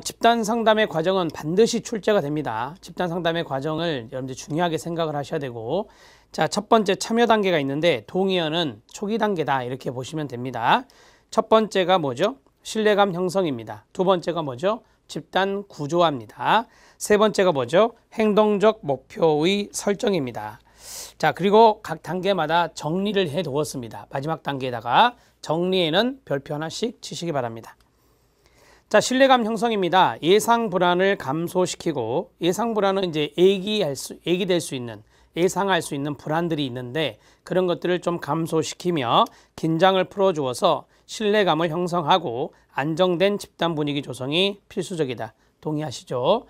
집단 상담의 과정은 반드시 출제가 됩니다. 집단 상담의 과정을 여러분들 중요하게 생각을 하셔야 되고, 자, 첫 번째 참여 단계가 있는데 동의어는 초기 단계다 이렇게 보시면 됩니다. 첫 번째가 뭐죠? 신뢰감 형성입니다. 두 번째가 뭐죠? 집단 구조화입니다. 세 번째가 뭐죠? 행동적 목표의 설정입니다. 자, 그리고 각 단계마다 정리를 해 두었습니다. 마지막 단계에다가 정리에는 별표 하나씩 치시기 바랍니다. 자, 신뢰감 형성입니다. 예상 불안을 감소시키고, 예상 불안은 이제 예기될 수 있는, 예상할 수 있는 불안들이 있는데 그런 것들을 좀 감소시키며 긴장을 풀어주어서 신뢰감을 형성하고 안정된 집단 분위기 조성이 필수적이다. 동의하시죠?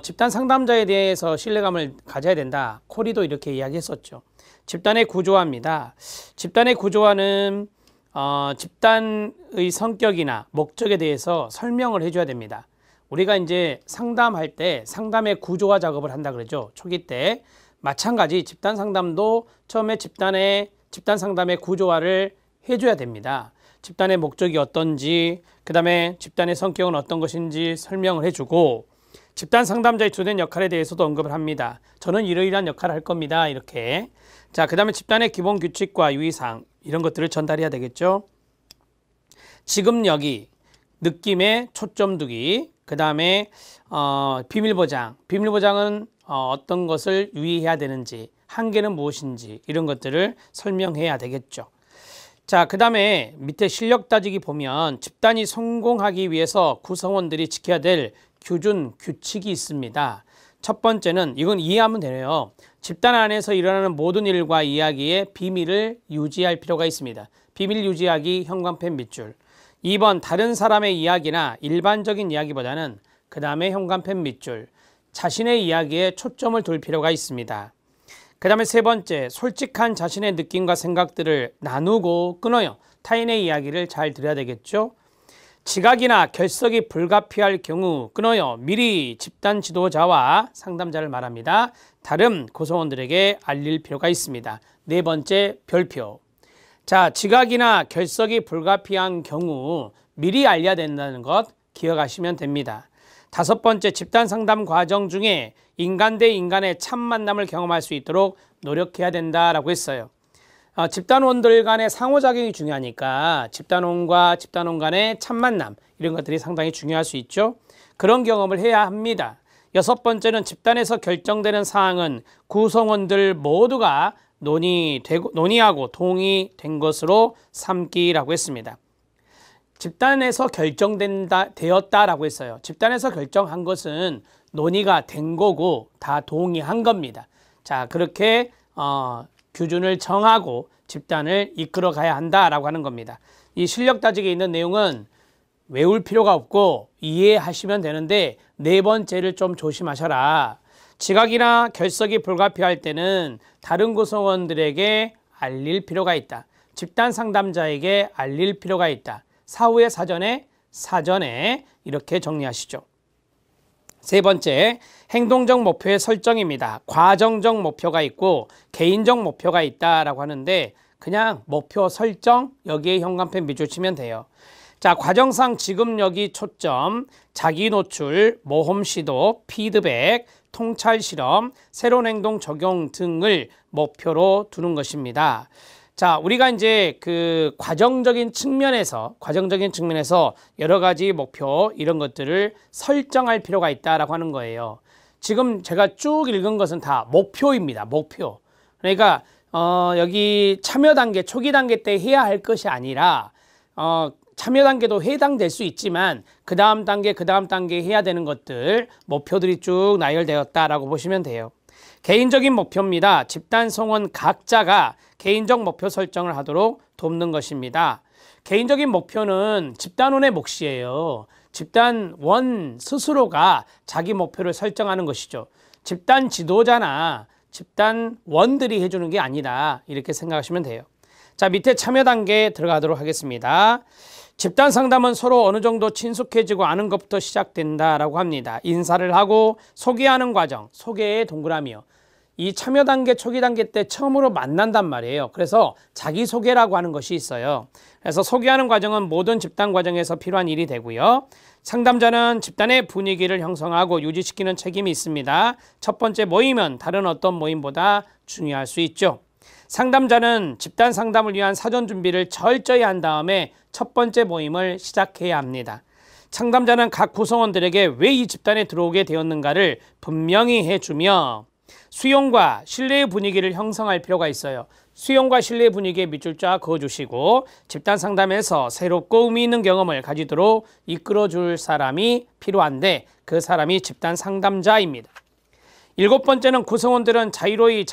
집단 상담자에 대해서 신뢰감을 가져야 된다. 코리도 이렇게 이야기했었죠. 집단의 구조화입니다. 집단의 구조화는 집단의 성격이나 목적에 대해서 설명을 해줘야 됩니다. 우리가 이제 상담할 때 상담의 구조화 작업을 한다 그러죠. 초기 때. 마찬가지 집단 상담도 처음에 집단 상담의 구조화를 해줘야 됩니다. 집단의 목적이 어떤지, 그 다음에 집단의 성격은 어떤 것인지 설명을 해주고, 집단 상담자의 주된 역할에 대해서도 언급을 합니다. 저는 이러이러한 역할을 할 겁니다. 이렇게. 자, 그 다음에 집단의 기본 규칙과 유의사항, 이런 것들을 전달해야 되겠죠. 지금 여기, 느낌에 초점 두기, 그 다음에 비밀보장. 비밀보장은 어떤 것을 유의해야 되는지, 한계는 무엇인지 이런 것들을 설명해야 되겠죠. 자, 그 다음에 밑에 실력 따지기 보면 집단이 성공하기 위해서 구성원들이 지켜야 될 기준, 규칙이 있습니다. 첫 번째는 이건 이해하면 되네요. 집단 안에서 일어나는 모든 일과 이야기에 비밀을 유지할 필요가 있습니다. 비밀 유지하기 현관펜 밑줄. 2번 다른 사람의 이야기나 일반적인 이야기보다는 그 다음에 현관펜 밑줄. 자신의 이야기에 초점을 둘 필요가 있습니다. 그 다음에 세 번째, 솔직한 자신의 느낌과 생각들을 나누고 끊어요. 타인의 이야기를 잘 들어야 되겠죠. 지각이나 결석이 불가피할 경우 끊어요. 미리 집단 지도자와 상담자를 말합니다. 다른 구성원들에게 알릴 필요가 있습니다. 네 번째, 별표. 자, 지각이나 결석이 불가피한 경우 미리 알려야 된다는 것 기억하시면 됩니다. 다섯 번째, 집단 상담 과정 중에 인간 대 인간의 참 만남을 경험할 수 있도록 노력해야 된다라고 했어요. 집단원들 간의 상호작용이 중요하니까 집단원과 집단원 간의 참 만남, 이런 것들이 상당히 중요할 수 있죠. 그런 경험을 해야 합니다. 여섯 번째는 집단에서 결정되는 사항은 구성원들 모두가 논의하고 동의된 것으로 삼기라고 했습니다. 집단에서 되었다라고 했어요. 집단에서 결정한 것은 논의가 된 거고 다 동의한 겁니다. 자, 그렇게 규준을 정하고 집단을 이끌어 가야 한다라고 하는 겁니다. 이 실력 따지기에 있는 내용은 외울 필요가 없고 이해하시면 되는데 네 번째를 좀 조심하셔라. 지각이나 결석이 불가피할 때는 다른 구성원들에게 알릴 필요가 있다. 집단 상담자에게 알릴 필요가 있다. 사후에 사전에 이렇게 정리하시죠. 세 번째, 행동적 목표의 설정입니다. 과정적 목표가 있고 개인적 목표가 있다라고 하는데 그냥 목표 설정, 여기에 현관펜 밑줄 치면 돼요. 자, 과정상 지금 여기 초점, 자기 노출, 모험 시도, 피드백, 통찰 실험, 새로운 행동 적용 등을 목표로 두는 것입니다. 자, 우리가 이제 그 과정적인 측면에서 여러 가지 목표 이런 것들을 설정할 필요가 있다라고 하는 거예요. 지금 제가 쭉 읽은 것은 다 목표입니다. 목표. 그러니까 여기 참여 단계, 초기 단계 때 해야 할 것이 아니라 참여 단계도 해당될 수 있지만 그 다음 단계 해야 되는 것들, 목표들이 쭉 나열되었다라고 보시면 돼요. 개인적인 목표입니다. 집단 성원 각자가 개인적 목표 설정을 하도록 돕는 것입니다. 개인적인 목표는 집단원의 몫이에요. 집단원 스스로가 자기 목표를 설정하는 것이죠. 집단 지도자나 집단원들이 해주는 게 아니다. 이렇게 생각하시면 돼요. 자, 밑에 참여 단계에 들어가도록 하겠습니다. 집단 상담은 서로 어느 정도 친숙해지고 아는 것부터 시작된다라고 합니다. 인사를 하고 소개하는 과정, 소개의 동그라미요. 이 참여 단계, 초기 단계 때 처음으로 만난단 말이에요. 그래서 자기소개라고 하는 것이 있어요. 그래서 소개하는 과정은 모든 집단 과정에서 필요한 일이 되고요. 상담자는 집단의 분위기를 형성하고 유지시키는 책임이 있습니다. 첫 번째 모임은 다른 어떤 모임보다 중요할 수 있죠. 상담자는 집단 상담을 위한 사전 준비를 철저히 한 다음에 첫 번째 모임을 시작해야 합니다. 상담자는 각 구성원들에게 왜 이 집단에 들어오게 되었는가를 분명히 해주며 수용과 신뢰의 분위기를 형성할 필요가 있어요. 수용과 신뢰의 분위기에 밑줄 쫙 그어주시고 집단 상담에서 새롭고 의미 있는 경험을 가지도록 이끌어줄 사람이 필요한데 그 사람이 집단 상담자입니다. 7번째는 구성원들은 자유로이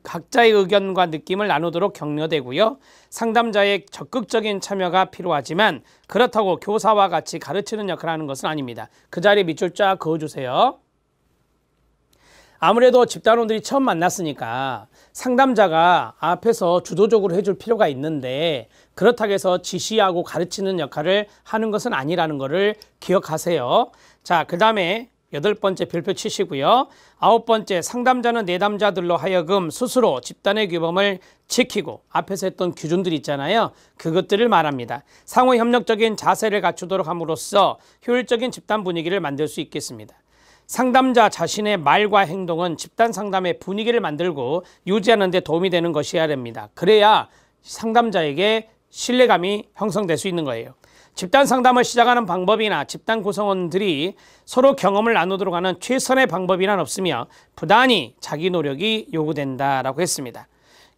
각자의 의견과 느낌을 나누도록 격려되고요. 상담자의 적극적인 참여가 필요하지만 그렇다고 교사와 같이 가르치는 역할을 하는 것은 아닙니다. 그 자리에 밑줄 쫙 그어주세요. 아무래도 집단원들이 처음 만났으니까 상담자가 앞에서 주도적으로 해줄 필요가 있는데 그렇다고 해서 지시하고 가르치는 역할을 하는 것은 아니라는 것을 기억하세요. 자, 그 다음에 8번째 별표 치시고요. 9번째, 상담자는 내담자들로 하여금 스스로 집단의 규범을 지키고 앞에서 했던 기준들 있잖아요. 그것들을 말합니다. 상호 협력적인 자세를 갖추도록 함으로써 효율적인 집단 분위기를 만들 수 있겠습니다. 상담자 자신의 말과 행동은 집단 상담의 분위기를 만들고 유지하는 데 도움이 되는 것이어야 됩니다. 그래야 상담자에게 신뢰감이 형성될 수 있는 거예요. 집단 상담을 시작하는 방법이나 집단 구성원들이 서로 경험을 나누도록 하는 최선의 방법이란 없으며 부단히 자기 노력이 요구된다라고 했습니다.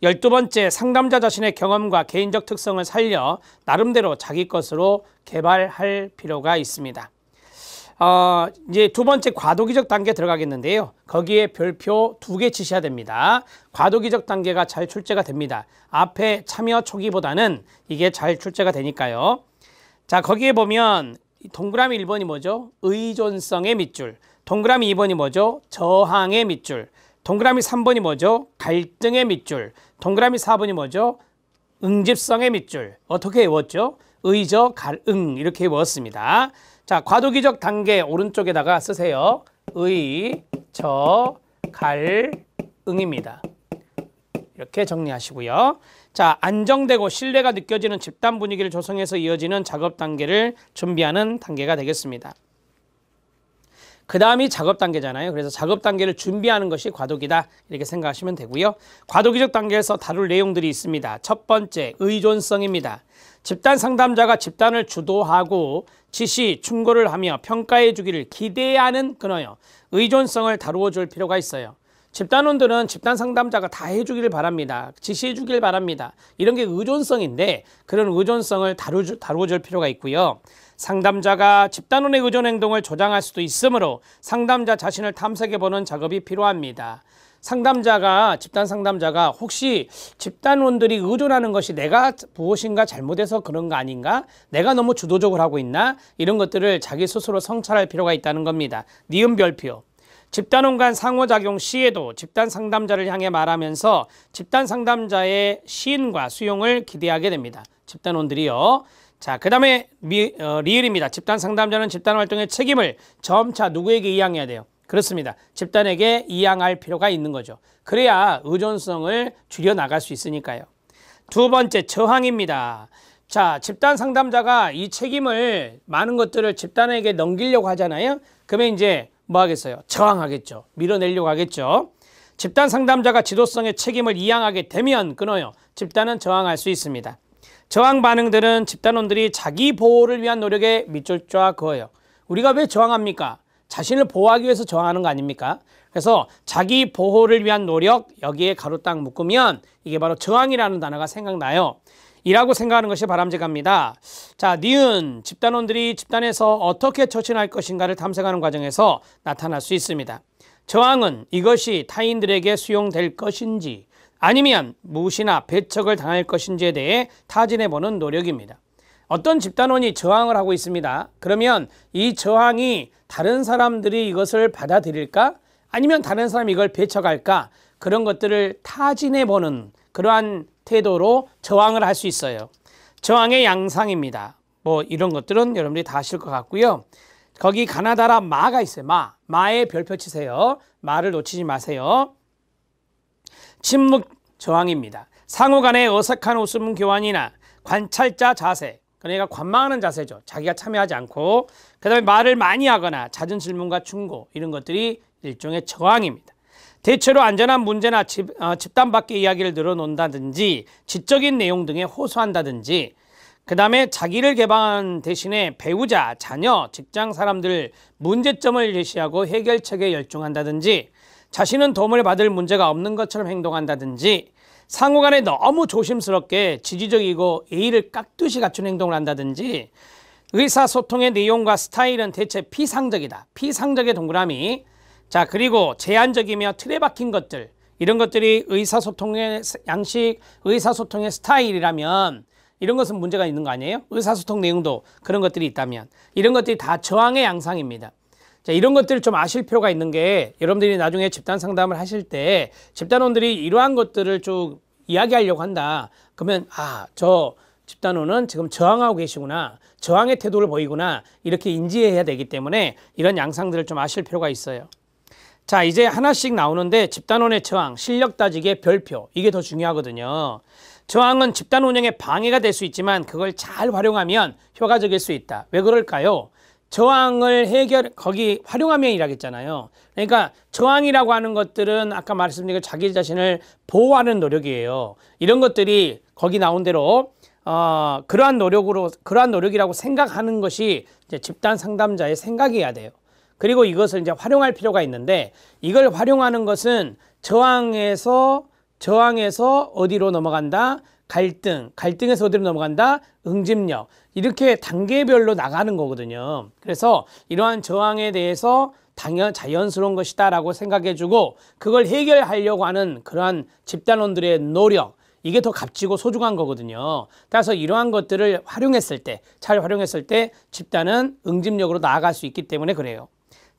12번째, 상담자 자신의 경험과 개인적 특성을 살려 나름대로 자기 것으로 개발할 필요가 있습니다. 이제 2번째 과도기적 단계 들어가겠는데요. 거기에 별표 2개 치셔야 됩니다. 과도기적 단계가 잘 출제가 됩니다. 앞에 참여 초기보다는 이게 잘 출제가 되니까요. 자, 거기에 보면 동그라미 1번이 뭐죠? 의존성의 밑줄. 동그라미 2번이 뭐죠? 저항의 밑줄. 동그라미 3번이 뭐죠? 갈등의 밑줄. 동그라미 4번이 뭐죠? 응집성의 밑줄. 어떻게 외웠죠? 의저, 갈, 응 이렇게 외웠습니다. 자, 과도기적 단계 오른쪽에다가 쓰세요. 의, 저, 갈, 응입니다. 이렇게 정리하시고요. 자, 안정되고 신뢰가 느껴지는 집단 분위기를 조성해서 이어지는 작업 단계를 준비하는 단계가 되겠습니다. 그 다음이 작업 단계잖아요. 그래서 작업 단계를 준비하는 것이 과도기다 이렇게 생각하시면 되고요. 과도기적 단계에서 다룰 내용들이 있습니다. 첫 번째, 의존성입니다. 집단 상담자가 집단을 주도하고 지시, 충고를 하며 평가해 주기를 기대하는 끊어요. 의존성을 다루어 줄 필요가 있어요. 집단원들은 집단 상담자가 다 해주기를 바랍니다. 지시해 주길 바랍니다. 이런 게 의존성인데 그런 의존성을 다루어 줄 필요가 있고요. 상담자가 집단원의 의존 행동을 조장할 수도 있으므로 상담자 자신을 탐색해보는 작업이 필요합니다. 집단 상담자가 혹시 집단원들이 의존하는 것이 내가 무엇인가 잘못해서 그런 거 아닌가? 내가 너무 주도적으로 하고 있나? 이런 것들을 자기 스스로 성찰할 필요가 있다는 겁니다. 니은 별표. 집단원 간 상호작용 시에도 집단 상담자를 향해 말하면서 집단 상담자의 시인과 수용을 기대하게 됩니다. 집단원들이요. 자, 그 다음에 리을입니다. 집단 상담자는 집단 활동의 책임을 점차 누구에게 이양해야 돼요? 그렇습니다. 집단에게 이양할 필요가 있는 거죠. 그래야 의존성을 줄여나갈 수 있으니까요. 2번째, 저항입니다. 자, 집단 상담자가 이 책임을 많은 것들을 집단에게 넘기려고 하잖아요. 그러면 이제 뭐 하겠어요? 저항하겠죠. 밀어내려고 하겠죠. 집단 상담자가 지도성의 책임을 이양하게 되면 끊어요. 집단은 저항할 수 있습니다. 저항 반응들은 집단원들이 자기 보호를 위한 노력에 밑줄 쫙 그어요. 우리가 왜 저항합니까? 자신을 보호하기 위해서 저항하는 거 아닙니까? 그래서 자기 보호를 위한 노력, 여기에 가로 딱 묶으면 이게 바로 저항이라는 단어가 생각나요. 이라고 생각하는 것이 바람직합니다. 자, 니은 집단원들이 집단에서 어떻게 처신할 것인가를 탐색하는 과정에서 나타날 수 있습니다. 저항은 이것이 타인들에게 수용될 것인지 아니면 무시나 배척을 당할 것인지에 대해 타진해보는 노력입니다. 어떤 집단원이 저항을 하고 있습니다. 그러면 이 저항이 다른 사람들이 이것을 받아들일까? 아니면 다른 사람이 이걸 배척할까? 그런 것들을 타진해보는 그러한 태도로 저항을 할 수 있어요. 저항의 양상입니다. 뭐 이런 것들은 여러분들이 다 아실 것 같고요. 거기 가나다라 마가 있어요. 마에 별표 치세요. 마를 놓치지 마세요. 침묵 저항입니다. 상호 간의 어색한 웃음 교환이나 관찰자 자세, 그러니까 관망하는 자세죠. 자기가 참여하지 않고, 그 다음에 말을 많이 하거나 잦은 질문과 충고, 이런 것들이 일종의 저항입니다. 대체로 안전한 문제나 집단 밖의 이야기를 늘어놓는다든지 지적인 내용 등에 호소한다든지, 그 다음에 자기를 개방하는 대신에 배우자, 자녀, 직장 사람들 문제점을 제시하고 해결책에 열중한다든지, 자신은 도움을 받을 문제가 없는 것처럼 행동한다든지, 상호간에 너무 조심스럽게 지지적이고 예의를 깍듯이 갖춘 행동을 한다든지, 의사소통의 내용과 스타일은 대체 피상적이다. 피상적의 동그라미. 자, 그리고 제한적이며 틀에 박힌 것들, 이런 것들이 의사소통의 양식, 의사소통의 스타일이라면 이런 것은 문제가 있는 거 아니에요? 의사소통 내용도 그런 것들이 있다면 이런 것들이 다 저항의 양상입니다. 자, 이런 것들을 좀 아실 필요가 있는 게, 여러분들이 나중에 집단 상담을 하실 때 집단원들이 이러한 것들을 쭉 이야기하려고 한다. 그러면 저 집단원은 지금 저항하고 계시구나, 저항의 태도를 보이구나, 이렇게 인지해야 되기 때문에 이런 양상들을 좀 아실 필요가 있어요. 자, 이제 하나씩 나오는데, 집단원의 저항, 실력 따지기의 별표, 이게 더 중요하거든요. 저항은 집단 운영에 방해가 될 수 있지만 그걸 잘 활용하면 효과적일 수 있다. 왜 그럴까요? 저항을 거기 활용하면이라고 했잖아요. 그러니까 저항이라고 하는 것들은 아까 말씀드린 자기 자신을 보호하는 노력이에요. 이런 것들이 거기 나온 대로 그러한 노력이라고 생각하는 것이 이제 집단 상담자의 생각이어야 돼요. 그리고 이것을 이제 활용할 필요가 있는데, 이걸 활용하는 것은 저항에서 어디로 넘어간다? 갈등에서 어디로 넘어간다? 응집력. 이렇게 단계별로 나가는 거거든요. 그래서 이러한 저항에 대해서 자연스러운 것이다 라고 생각해주고, 그걸 해결하려고 하는 그러한 집단원들의 노력, 이게 더 값지고 소중한 거거든요. 따라서 이러한 것들을 잘 활용했을 때 집단은 응집력으로 나아갈 수 있기 때문에 그래요.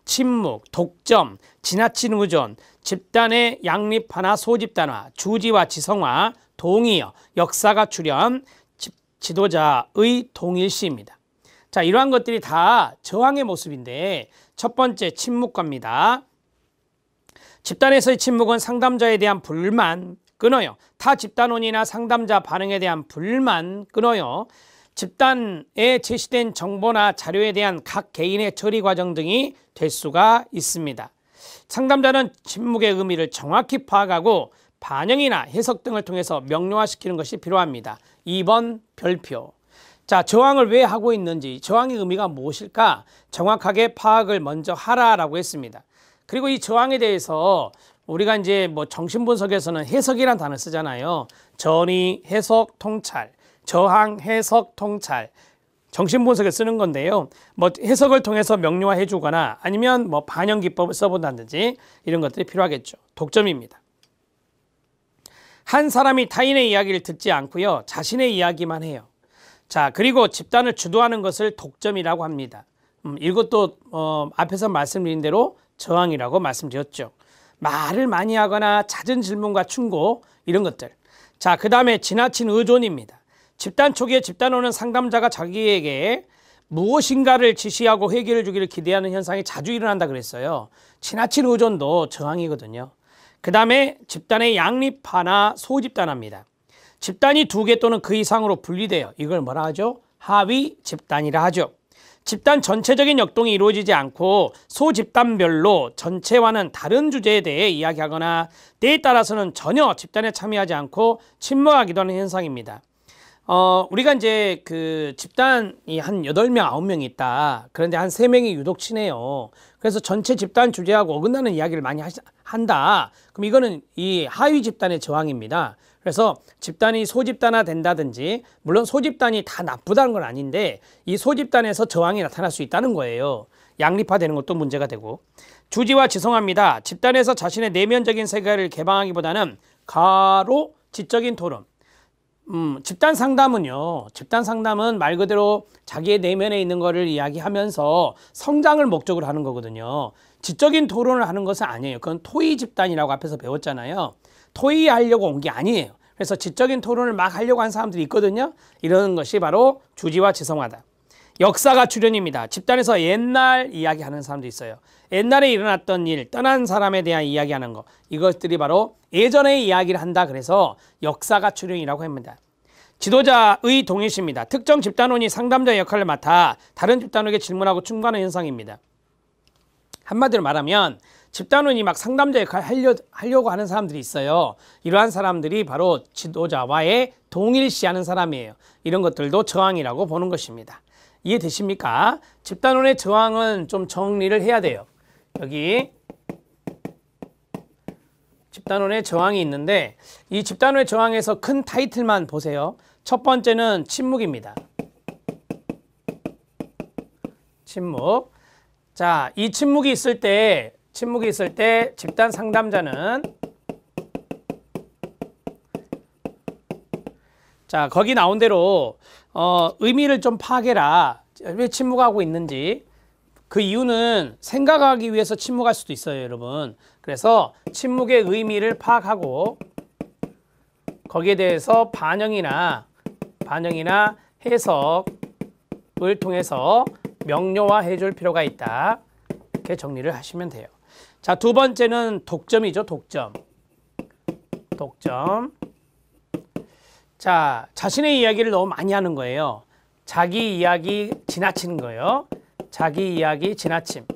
침묵, 독점, 지나친 의존, 집단의 양립화나 소집단화, 주지와 지성화, 동의어, 역사가 출현, 지도자의 동일시입니다. 자, 이러한 것들이 다 저항의 모습인데, 첫 번째 침묵과입니다. 집단에서의 침묵은 상담자에 대한 불만 끊어요. 타 집단원이나 상담자 반응에 대한 불만 끊어요. 집단에 제시된 정보나 자료에 대한 각 개인의 처리 과정 등이 될 수가 있습니다. 상담자는 침묵의 의미를 정확히 파악하고 반영이나 해석 등을 통해서 명료화시키는 것이 필요합니다. 2번 별표. 자, 저항을 왜 하고 있는지, 저항의 의미가 무엇일까 정확하게 파악을 먼저 하라라고 했습니다. 그리고 이 저항에 대해서 우리가 이제 정신분석에서는 해석이란 단어 쓰잖아요. 전이, 해석, 통찰, 저항, 해석, 통찰, 정신분석에 쓰는 건데요. 해석을 통해서 명료화해 주거나 아니면 반영 기법을 써본다든지 이런 것들이 필요하겠죠. 독점입니다. 한 사람이 타인의 이야기를 듣지 않고요, 자신의 이야기만 해요. 자, 그리고 집단을 주도하는 것을 독점이라고 합니다. 이것도 앞에서 말씀드린 대로 저항이라고 말씀드렸죠. 말을 많이 하거나 잦은 질문과 충고, 이런 것들. 자, 그 다음에 지나친 의존입니다. 집단 초기에 집단원은 상담자가 자기에게 무엇인가를 지시하고 해결해 주기를 기대하는 현상이 자주 일어난다 그랬어요. 지나친 의존도 저항이거든요. 그 다음에 집단의 양립화나 소집단화입니다. 집단이 2개 또는 그 이상으로 분리돼요. 이걸 뭐라 하죠? 하위 집단이라 하죠. 집단 전체적인 역동이 이루어지지 않고 소집단별로 전체와는 다른 주제에 대해 이야기하거나 때에 따라서는 전혀 집단에 참여하지 않고 침묵하기도 하는 현상입니다. 우리가 이제 그 집단이 한 8명, 9명이 있다. 그런데 한 3명이 유독 친해요. 그래서 전체 집단 주제하고 어긋나는 이야기를 많이 한다. 그럼 이거는 이 하위 집단의 저항입니다. 그래서 집단이 소집단화 된다든지, 물론 소집단이 다 나쁘다는 건 아닌데 이 소집단에서 저항이 나타날 수 있다는 거예요. 양립화되는 것도 문제가 되고. 주지와 지성화입니다. 집단에서 자신의 내면적인 세계를 개방하기보다는 가로 지적인 토론. 집단 상담은 말 그대로 자기의 내면에 있는 거를 이야기하면서 성장을 목적으로 하는 거거든요. 지적인 토론을 하는 것은 아니에요. 그건 토의 집단이라고 앞에서 배웠잖아요. 토의하려고 온 게 아니에요. 그래서 지적인 토론을 막 하려고 하는 사람들이 있거든요. 이런 것이 바로 주지와 지성화다. 역사가 출연입니다. 집단에서 옛날 이야기하는 사람도 있어요. 옛날에 일어났던 일, 떠난 사람에 대한 이야기하는 거, 이것들이 바로 예전의 이야기를 한다. 그래서 역사가 출연이라고 합니다. 지도자의 동일시입니다. 특정 집단원이 상담자 역할을 맡아 다른 집단원에게 질문하고 충고하는 현상입니다. 한마디로 말하면 집단원이 막 상담자 역할을 하려고 하는 사람들이 있어요. 이러한 사람들이 바로 지도자와의 동일시하는 사람이에요. 이런 것들도 저항이라고 보는 것입니다. 이해되십니까? 집단원의 저항은 좀 정리를 해야 돼요. 여기 집단원의 저항이 있는데 이 집단원의 저항에서 큰 타이틀만 보세요. 첫 번째는 침묵입니다. 침묵. 자, 이 침묵이 있을 때 집단 상담자는 자, 거기 나온 대로 의미를 좀 파악해라. 왜 침묵하고 있는지. 그 이유는 생각하기 위해서 침묵할 수도 있어요, 여러분. 그래서 침묵의 의미를 파악하고 거기에 대해서 반영이나 해석을 통해서 명료화해 줄 필요가 있다. 이렇게 정리를 하시면 돼요. 자, 두 번째는 독점이죠, 독점. 자, 자신의 이야기를 너무 많이 하는 거예요. 자기 이야기 지나치는 거예요. 자기 이야기 지나침.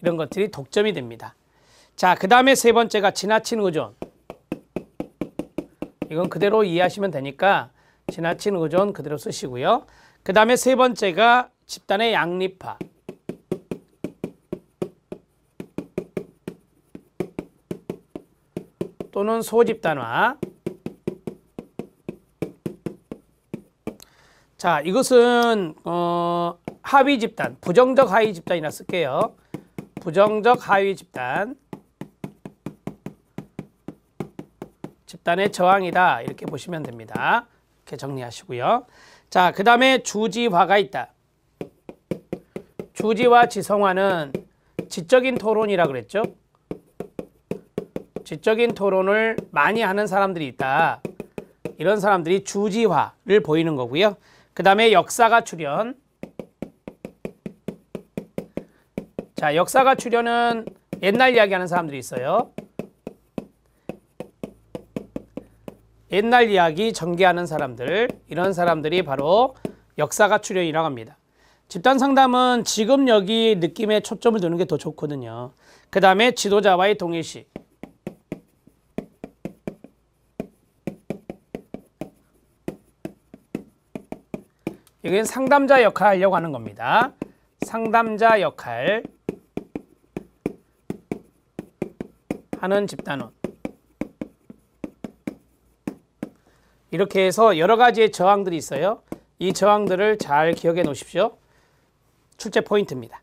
이런 것들이 독점이 됩니다. 자, 그 다음에 세 번째가 지나친 의존. 이건 그대로 이해하시면 되니까 지나친 의존 그대로 쓰시고요. 그 다음에 세 번째가 집단의 양립화. 또는 소집단화. 자, 이것은 하위 집단, 부정적 하위 집단이라 쓸게요. 부정적 하위 집단. 집단의 저항이다. 이렇게 보시면 됩니다. 이렇게 정리하시고요. 자, 그 다음에 주지화가 있다. 주지와 지성화는 지적인 토론이라 그랬죠. 지적인 토론을 많이 하는 사람들이 있다. 이런 사람들이 주지화를 보이는 거고요. 그 다음에 역사가 출연. 자, 역사가 출연은 옛날 이야기하는 사람들이 있어요. 옛날 이야기 전개하는 사람들, 이런 사람들이 바로 역사가 출연이라고 합니다. 집단 상담은 지금 여기 느낌에 초점을 두는 게 더 좋거든요. 그 다음에 지도자와의 동일시. 여기는 상담자 역할 하려고 하는 겁니다. 상담자 역할 하는 집단원. 이렇게 해서 여러 가지의 저항들이 있어요. 이 저항들을 잘 기억해 놓으십시오. 출제 포인트입니다.